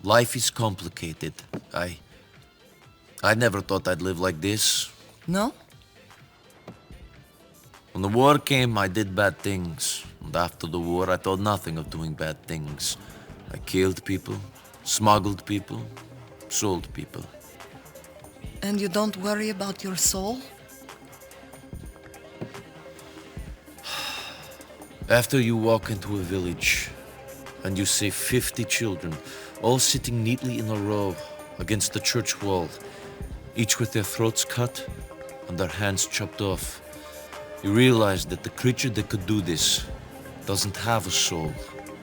Life is complicated. I never thought I'd live like this. No? When the war came, I did bad things. And after the war, I thought nothing of doing bad things. I killed people, smuggled people, sold people. And you don't worry about your soul? After you walk into a village, and you see 50 children, all sitting neatly in a row against the church wall, each with their throats cut and their hands chopped off, you realize that the creature that could do this doesn't have a soul.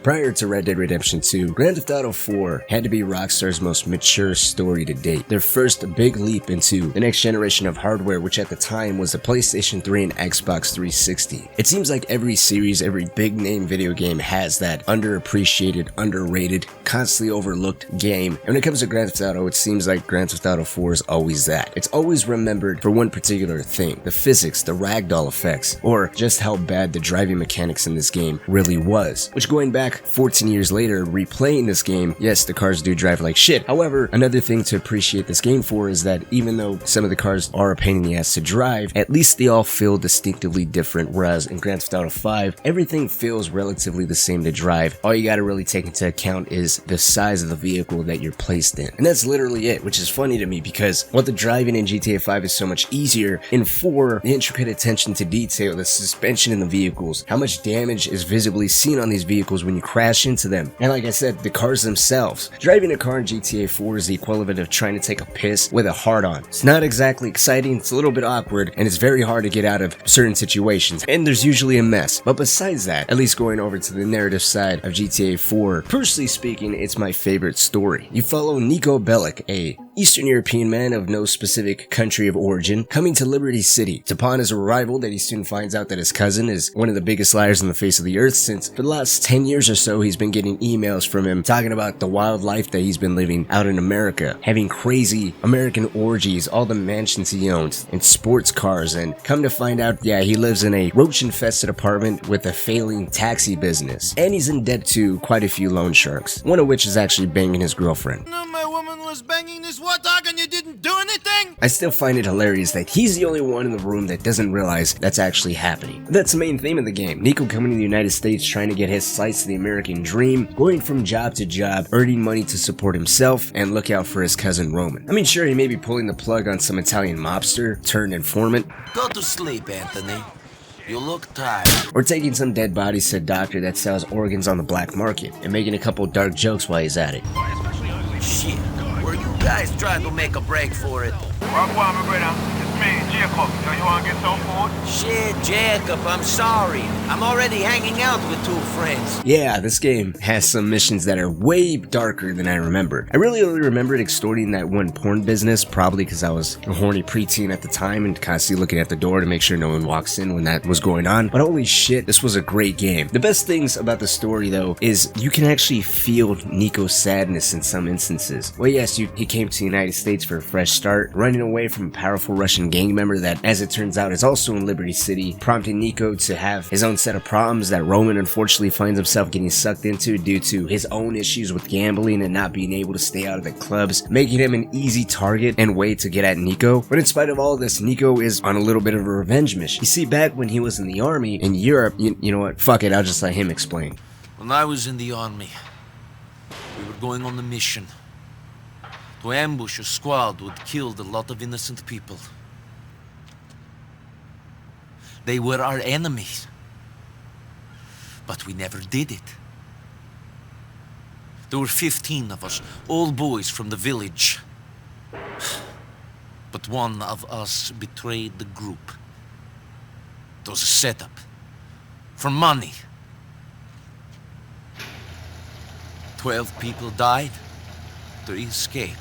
Prior to Red Dead Redemption 2, Grand Theft Auto 4 had to be Rockstar's most mature story to date. Their first big leap into the next generation of hardware, which at the time was the PlayStation 3 and Xbox 360. It seems like every series, every big name video game has that underappreciated, underrated, constantly overlooked game. And when it comes to Grand Theft Auto, it seems like Grand Theft Auto 4 is always that. It's always remembered for one particular thing: the physics, the ragdoll effects, or just how bad the driving mechanics in this game really was. Which, going back 14 years later, replaying this game, yes, the cars do drive like shit. However, another thing to appreciate this game for is that even though some of the cars are a pain in the ass to drive, at least they all feel distinctively different, whereas in Grand Theft Auto 5, everything feels relatively the same to drive. All you gotta really take into account is the size of the vehicle that you're placed in. And that's literally it, which is funny to me because while the driving in GTA 5 is so much easier, in 4, the intricate attention to detail, the suspension in the vehicles, how much damage is visibly seen on these vehicles when you crash into them. And like I said, the cars themselves. Driving a car in GTA 4 is the equivalent of trying to take a piss with a hard-on. It's not exactly exciting, it's a little bit awkward, and it's very hard to get out of certain situations, and there's usually a mess. But besides that, at least going over to the narrative side of GTA 4, personally speaking, it's my favorite story. You follow Niko Bellic, a Eastern European man of no specific country of origin, coming to Liberty City. It's upon his arrival that he soon finds out that his cousin is one of the biggest liars on the face of the earth, since for the last 10 years or so he's been getting emails from him talking about the wild life that he's been living out in America, having crazy American orgies, all the mansions he owns, and sports cars, and come to find out, yeah, he lives in a roach-infested apartment with a failing taxi business, and he's in debt to quite a few loan sharks, one of which is actually banging his girlfriend. No, my woman was banging this warthog and you didn't do anything? I still find it hilarious that he's the only one in the room that doesn't realize that's actually happening. That's the main theme of the game. Niko coming to the United States trying to get his slice of the American dream, going from job to job, earning money to support himself, and look out for his cousin Roman. I mean, sure, he may be pulling the plug on some Italian mobster turned informant, Go to sleep, Anthony. You look tired. or taking some dead bodies to a doctor that sells organs on the black market, and making a couple dark jokes while he's at it. Shit. Were you guys trying to make a break for it? Rock one, my brother. It's me, Jacob. You want to get some food? Shit, Jacob, I'm sorry. I'm already hanging out with 2 friends. Yeah, this game has some missions that are way darker than I remember. I really only remembered extorting that one porn business, probably because I was a horny preteen at the time and constantly looking at the door to make sure no one walks in when that was going on. But holy shit, this was a great game. The best things about the story, though, is you can actually feel Niko's sadness in some instances. Well, yes, he came to the United States for a fresh start, running away from a powerful Russian gang member that, as it turns out, is also in Liberty City, prompting Niko to have his own set of problems that Roman unfortunately finds himself getting sucked into due to his own issues with gambling and not being able to stay out of the clubs, making him an easy target and way to get at Niko. But in spite of all this, Niko is on a little bit of a revenge mission. You see, back when he was in the army in Europe, you know what, fuck it, I'll just let him explain. When I was in the army, we were going on a mission to ambush a squad who had killed a lot of innocent people. They were our enemies. But we never did it. There were 15 of us, all boys from the village. But one of us betrayed the group. It was a setup. For money. 12 people died. 3 escaped.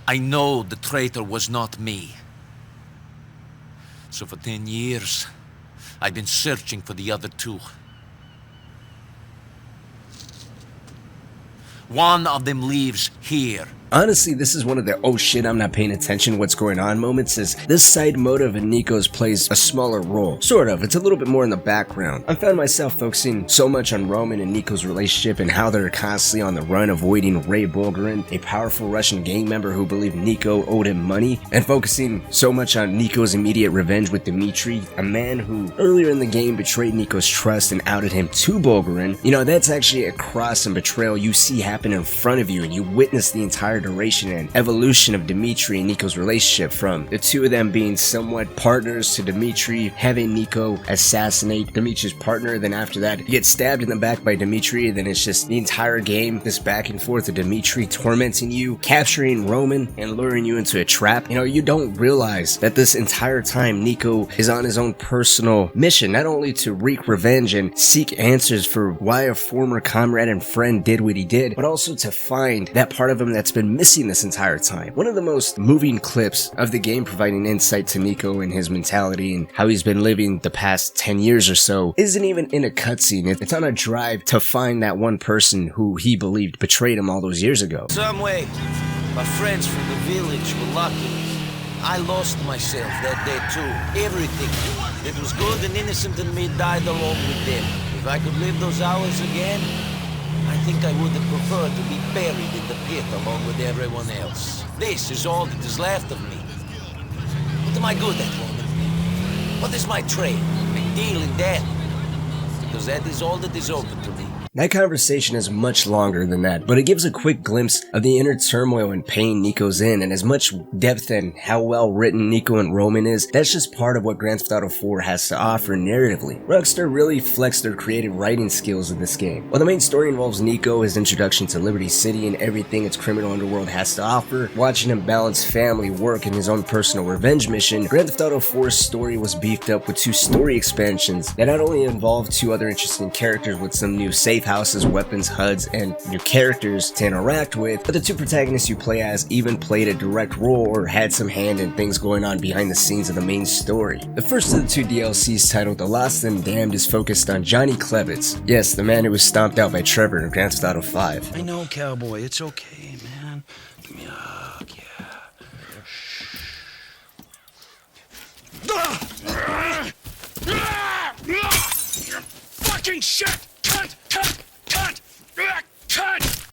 I know the traitor was not me. So for 10 years, I've been searching for the other 2. One of them lives here, Honestly, this is one of the oh shit I'm not paying attention what's going on moments, as this side motive in Niko's plays a smaller role. Sort of, it's a little bit more in the background. I found myself focusing so much on Roman and Niko's relationship and how they're constantly on the run avoiding Ray Bulgarin, a powerful Russian gang member who believed Niko owed him money, and focusing so much on Niko's immediate revenge with Dmitri, a man who earlier in the game betrayed Niko's trust and outed him to Bulgarin. You know, that's actually a cross and betrayal you see happen in front of you, and you witness the entire duration and evolution of Dmitri and Niko's relationship, from the two of them being somewhat partners to Dmitri having Niko assassinate Dmitri's partner, then after that you get stabbed in the back by Dmitri, and then it's just the entire game, this back and forth of Dmitri tormenting you, capturing Roman and luring you into a trap. You know, you don't realize that this entire time Niko is on his own personal mission, not only to wreak revenge and seek answers for why a former comrade and friend did what he did, but also to find that part of him that's been missing this entire time. One of the most moving clips of the game, providing insight to Niko and his mentality and how he's been living the past 10 years or so, isn't even in a cutscene. It's on a drive to find that one person who he believed betrayed him all those years ago. Some way, my friends from the village were lucky. I lost myself that day too. Everything that was good and innocent in me died along with them. If I could live those hours again, I think I would have preferred to be buried in the pit along with everyone else. This is all that is left of me. What am I good at, Roman? What is my trade? A deal in death? Because that is all that is open to me. That conversation is much longer than that, but it gives a quick glimpse of the inner turmoil and pain Niko's in, and as much depth and how well written Niko and Roman is, that's just part of what Grand Theft Auto 4 has to offer narratively. Rockstar really flexed their creative writing skills in this game. While the main story involves Niko, his introduction to Liberty City and everything its criminal underworld has to offer, watching him balance family, work, and his own personal revenge mission, Grand Theft Auto 4's story was beefed up with 2 story expansions that not only involved 2 other interesting characters with some new safe houses, weapons, HUDs, and new characters to interact with, but the 2 protagonists you play as even played a direct role or had some hand in things going on behind the scenes of the main story. The first of the 2 DLCs, titled The Lost and Damned, is focused on Johnny Klevitz. Yes, the man who was stomped out by Trevor in Grand Theft Auto 5. I know, cowboy. It's okay, man. Give me a hug, yeah. Fucking shit! Cut!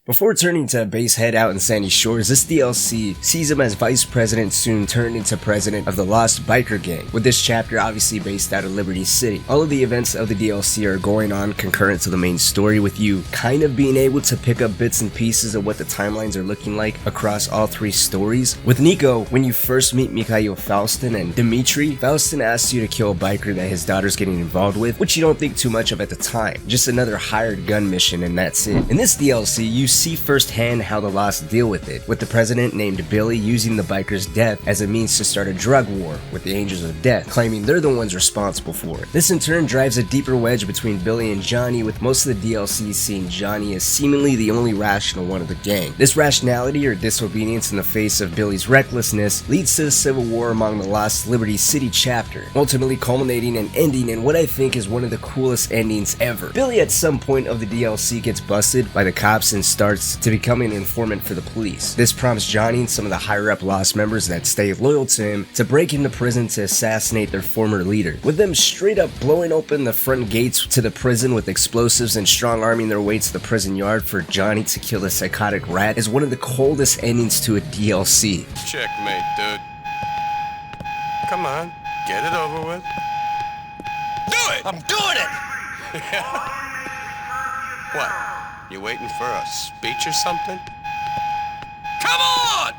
Before turning to base head out in Sandy Shores, this DLC sees him as vice president, soon turned into president of the Lost Biker Gang, with this chapter obviously based out of Liberty City. All of the events of the DLC are going on concurrent to the main story, with you kind of being able to pick up bits and pieces of what the timelines are looking like across all 3 stories. With Niko, when you first meet Mikhail Faustin and Dmitri, Faustin asks you to kill a biker that his daughter's getting involved with, which you don't think too much of at the time. Just another hired gun mission, and that's it. In this DLC, you see firsthand how the Lost deal with it, with the president named Billy using the biker's death as a means to start a drug war with the Angels of Death, claiming they're the ones responsible for it. This in turn drives a deeper wedge between Billy and Johnny, with most of the DLC seeing Johnny as seemingly the only rational one of the gang. This rationality or disobedience in the face of Billy's recklessness leads to the civil war among the Lost Liberty City chapter, ultimately culminating and ending in what I think is one of the coolest endings ever. Billy at some point of the DLC gets busted by the cops and starts to becoming an informant for the police. This prompts Johnny and some of the higher up Lost members that stay loyal to him to break into prison to assassinate their former leader, with them straight up blowing open the front gates to the prison with explosives and strong arming their way to the prison yard for Johnny to kill the psychotic rat, is one of the coldest endings to a DLC. Checkmate, dude. Come on, get it over with. Do it! I'm doing it! What? You waiting for a speech or something? Come on!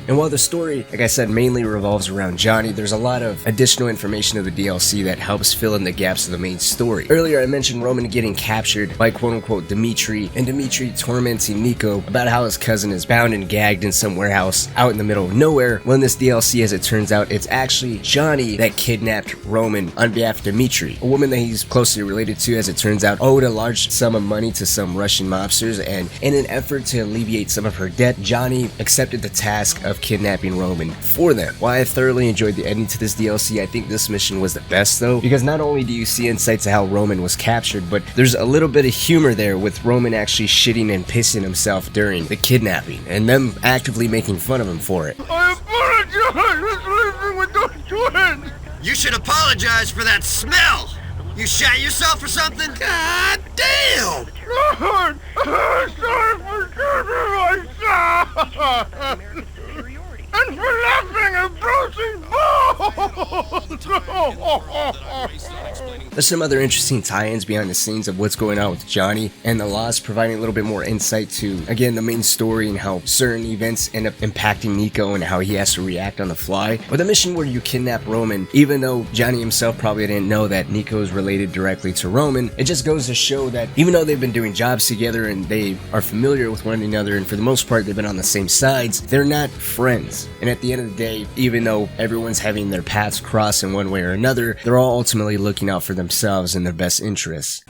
And while the story, like I said, mainly revolves around Johnny, there's a lot of additional information of the DLC that helps fill in the gaps of the main story. Earlier I mentioned Roman getting captured by quote-unquote Dmitri, and Dmitri tormenting Niko about how his cousin is bound and gagged in some warehouse out in the middle of nowhere. Well, in this DLC, as it turns out, it's actually Johnny that kidnapped Roman on behalf of Dmitri, a woman that he's closely related to, as it turns out, owed a large sum of money to some Russian mobsters, and in an effort to alleviate some of her debt, Johnny accepted the task of of kidnapping Roman for them. While I thoroughly enjoyed the ending to this DLC, I think this mission was the best though, because not only do you see insights to how Roman was captured, but there's a little bit of humor there with Roman actually shitting and pissing himself during the kidnapping, and them actively making fun of him for it. I apologize for living with those twins. You should apologize for that smell! You shot yourself or something? God damn! Lord, sorry for shooting myself! And for laughing at bruising balls! There's some other interesting tie-ins behind the scenes of what's going on with Johnny and the Lost, providing a little bit more insight to, again, the main story and how certain events end up impacting Niko and how he has to react on the fly. Or the mission where you kidnap Roman, even though Johnny himself probably didn't know that Niko is related directly to Roman, it just goes to show that even though they've been doing jobs together and they are familiar with one another, and for the most part they've been on the same sides, they're not friends. And at the end of the day, even though everyone's having their paths cross in one way or another, they're all ultimately looking out for themselves and their best interests.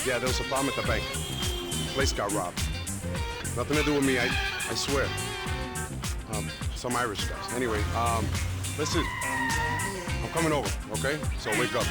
Yeah, there was a bomb at the bank. Place got robbed. Nothing to do with me, I swear. Some Irish guys. Anyway, listen. I'm coming over, okay? So wake up.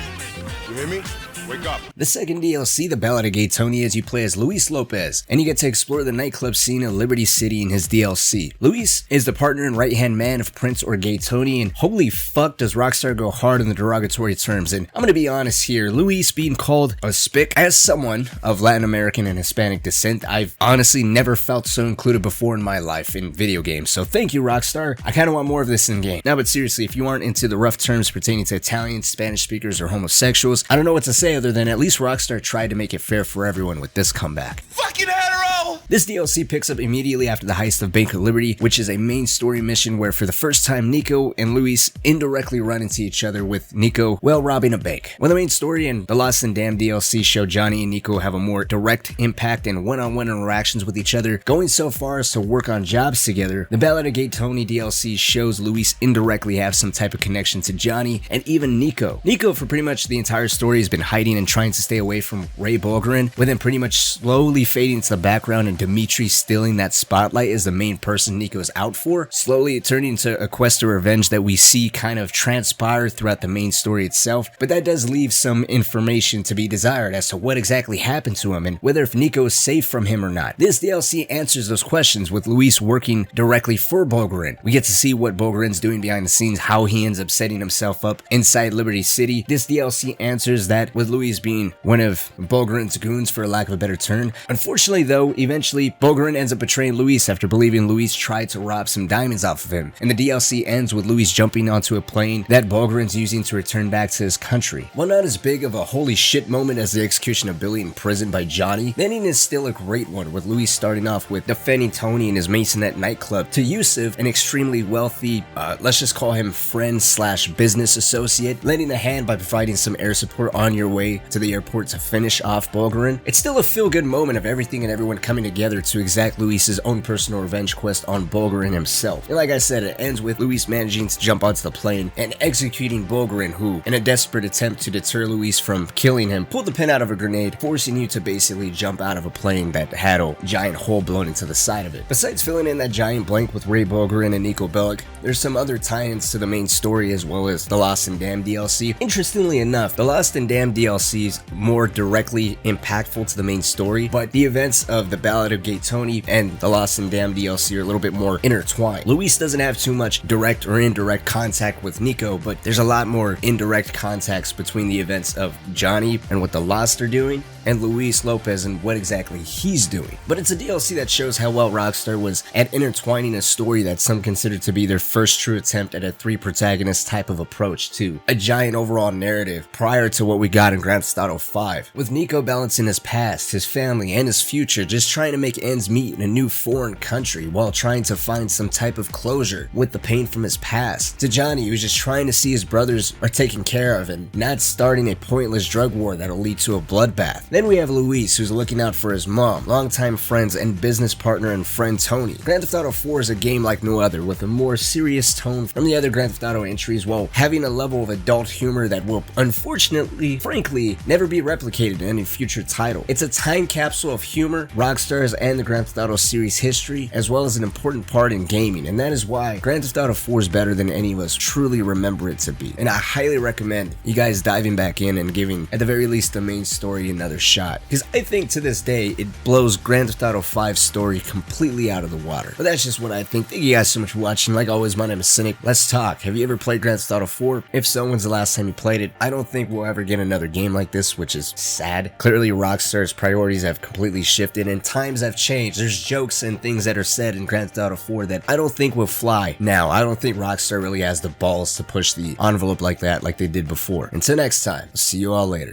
You hear me? Wake up. The second DLC, The Ballad of Gay Tony, as you play as Luis Lopez, and you get to explore the nightclub scene of Liberty City in his DLC. Luis is the partner and right-hand man of Prince or Gay Tony, and holy fuck does Rockstar go hard in the derogatory terms. And I'm gonna be honest here, Luis being called a spick, as someone of Latin American and Hispanic descent, I've honestly never felt so included before in my life in video games, so thank you Rockstar. I kinda want more of this in game. Now, but seriously, if you aren't into the rough terms pertaining to Italian, Spanish speakers, or homosexuals, I don't know what to say other than at least Rockstar tried to make it fair for everyone with this comeback. Fucking hetero! This DLC picks up immediately after the heist of Bank of Liberty, which is a main story mission where for the first time Niko and Luis indirectly run into each other, with Niko, well, robbing a bank. While the main story and the Lost and Damned DLC show Johnny and Niko have a more direct impact and one-on-one interactions with each other, going so far as to work on jobs together, the Ballad of Gay Tony DLC shows Luis indirectly have some type of connection to Johnny and even Niko. Niko, for pretty much the entire story, has been hiding and trying to stay away from Ray Bulgarin, with him pretty much slowly fading to the background and Dimitri stealing that spotlight as the main person Niko's out for, slowly turning into a quest of revenge that we see kind of transpire throughout the main story itself, but that does leave some information to be desired as to what exactly happened to him and whether if Niko is safe from him or not. This DLC answers those questions, with Luis working directly for Bulgarin. We get to see what Bulgarin's doing behind the scenes, how he ends up setting himself up inside Liberty City. This DLC answers that, with Luis being one of Bulgarin's goons, for lack of a better term. Unfortunately though, eventually Bulgarin ends up betraying Luis after believing Luis tried to rob some diamonds off of him, and the DLC ends with Luis jumping onto a plane that Bulgarin's using to return back to his country. While not as big of a holy shit moment as the execution of Billy in prison by Johnny, the ending is still a great one, with Luis starting off with defending Tony and his Masonette nightclub, to Yusuf, an extremely wealthy, let's just call him friend slash business associate, lending a hand by providing some air support on your way to the airport to finish off Bulgarin. It's still a feel-good moment of everything and everyone coming together to exact Luis's own personal revenge quest on Bulgarin himself. And like I said, it ends with Luis managing to jump onto the plane and executing Bulgarin, who, in a desperate attempt to deter Luis from killing him, pulled the pin out of a grenade, forcing you to basically jump out of a plane that had a giant hole blown into the side of it. Besides filling in that giant blank with Ray Bulgarin and Niko Bellic, there's some other tie-ins to the main story as well as the Lost and Damned DLC. Interestingly enough, the Lost and Damned DLC is more directly impactful to the main story, but the events of the Ballad of Gay Tony and the Lost and Damned DLC are a little bit more intertwined. Luis doesn't have too much direct or indirect contact with Niko, but there's a lot more indirect contacts between the events of Johnny and what the Lost are doing, and Luis Lopez and what exactly he's doing. But it's a DLC that shows how well Rockstar was at intertwining a story that some consider to be their first true attempt at a three protagonist type of approach to a giant overall narrative prior to what we got in Grand Theft Auto V, with Niko balancing his past, his family, and his future, just trying to make ends meet in a new foreign country while trying to find some type of closure with the pain from his past, to Johnny, who's just trying to see his brothers are taken care of and not starting a pointless drug war that'll lead to a bloodbath. Then we have Luis, who's looking out for his mom, longtime friends, and business partner and friend Tony. Grand Theft Auto 4 is a game like no other, with a more serious tone from the other Grand Theft Auto entries while having a level of adult humor that will, unfortunately, frankly, never be replicated in any future title. It's a time capsule of humor Rockstar Rockstar's and the Grand Theft Auto series history, as well as an important part in gaming, and that is why Grand Theft Auto 4 is better than any of us truly remember it to be. And I highly recommend you guys diving back in and giving, at the very least, the main story another shot, because I think to this day it blows Grand Theft Auto 5's story completely out of the water. But that's just what I think. Thank you guys so much for watching. Like always, my name is Cynic. Let's talk. Have you ever played Grand Theft Auto 4? If so, when's the last time you played it? I don't think we'll ever get another game like this, which is sad. Clearly Rockstar's priorities have completely shifted and times have changed. There's jokes and things that are said in Grand Theft Auto 4 that I don't think will fly now. I don't think Rockstar really has the balls to push the envelope like that like they did before. Until next time, see you all later.